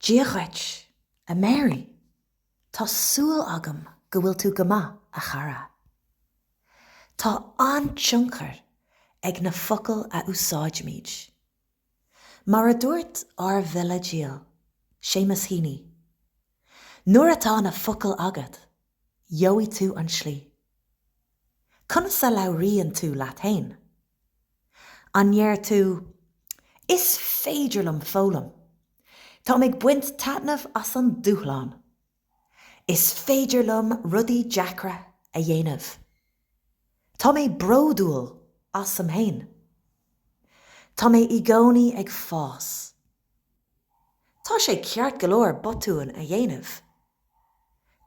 Díochait, a Mary, tá súil agam go bhfuil tú go maith a chara. Tá an-tionchar ag na focail a úsáid míid. Mar a dúirt ar bhile díal, Séamus Heaney. Nuair atá na focail agad, gheobhaidh tú an slí. Conas a labhraíonn tú leat féin. Annéir tú, is féidir lom fólam. Tá ag buint taitneamh as an dúchláin. Is féidir lom rudaí deacra a dhéanamh. Tá mé bródúil as sam héin. Tá mé i gcónaí ag fás. Tá sé ceart go leor botúin a dhéanamh.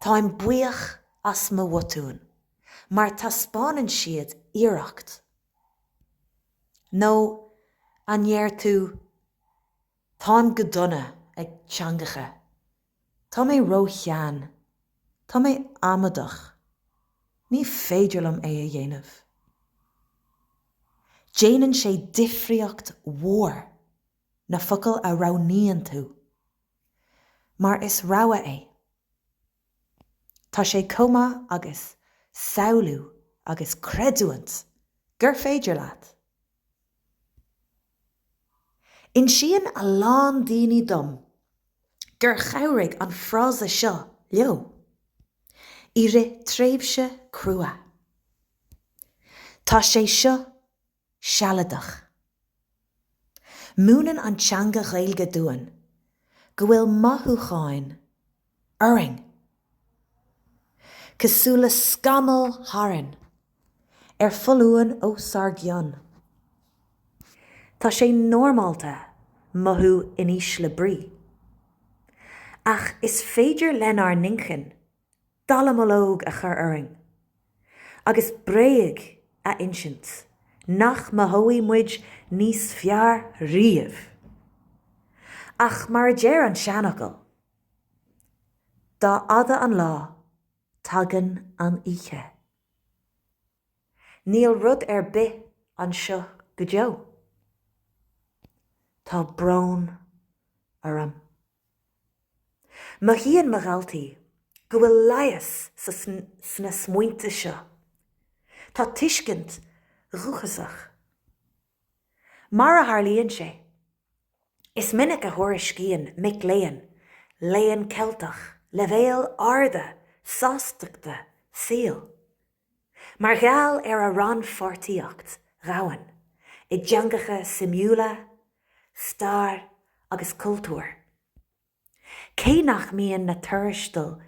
Táim buíoch as mo bhotúin, mar tá spáinnn siad iarracht. nó annéir tú, táim go dona ag teangacha. Tá mé róchean, tá mé amadach. Ní féidir lom é a dhéanamh. Déanann sé difriocht mhór na focail a raibhníonn tú. Mar is rabha é. Tá sé comá agus samhlú agus creadúint gur féidir leat. In sian a lán daoine dom gur chabhraigh an phrása seo leo. I ri tréimhse crua. Tá sé seo sealadach. Múnan an teanga ghaeilge dúin go bhfuil mathúcháin uirring. Cosúla scamal haran folúin ó sargion. Tá sé normálta mathú inis le brí. Ach is féidir lenar ninchan dalamológ a chur uirring. Agus bréig a insint nach mahóí muid níos fear riamh. Ach mar déir an seanachal. Dá ada an lá, tagan an ihe. Níl rud bith an seo go deo. Tá brón orm. Ma híon ma galtaí go bhfuil laias sna smuointe seo. Tá tuiscint ruchasach. Mar a tharlaíonn sé. Is minic a thuairis cían mic léan celtach, levéal arda, sásteachta, síl. Mar gheall a ran fortíocht, ghawan, I dteangacha simúla, star agus cultúr. Cé nach míon na tuairistal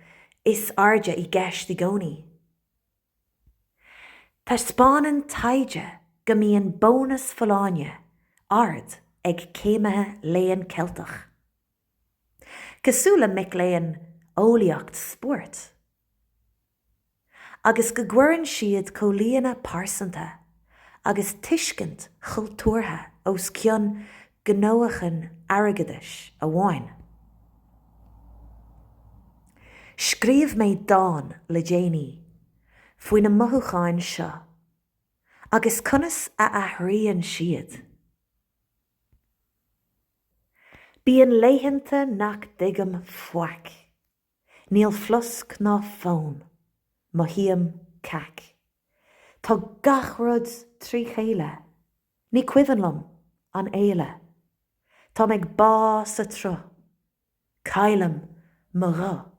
is arde I gceist I gcónaí. Tá spáinnn taide go míon bónas foláine ard ag céimethe léan celtach. Cosúla mic léan ólaíocht sport. Agus go gcuireann siad cólíonna pársanta agus tuiscint chultúrtha os cionn gnóachan airgeadais a bháin. Scríomh mé dáin le déanaí faoin na mothúcháin seo, agus conas a athraíonn siad. Bíonn léitheanta nach duigim foic, níl flusc ná fón, má híam cac. Tá gach rud trí chéile, ní cuidann lom an éile. Tá ag bá sa tro, cailam mo rá.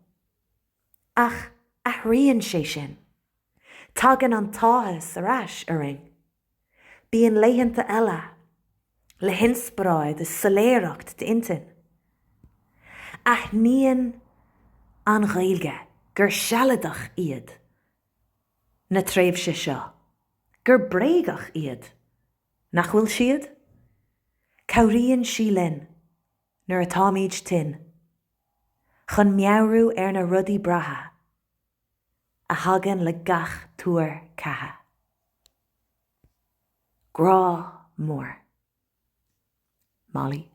Ach athraíonn sé sin. Tagan an tátha sa rais uirring. Bíonn léitheanta eile, le hinspráid is soléireacht d'intin. Ach níon an ghaeilge gur sealadach iad. Na tréimhse seo, gur bréagach iad. Nach bhfuil siad? Chabhraíonn sí linn, nuair atá míid tin. Chun meabhrú na rudaí bratha, a hagan le gach túir catha. Grá mór. Molly.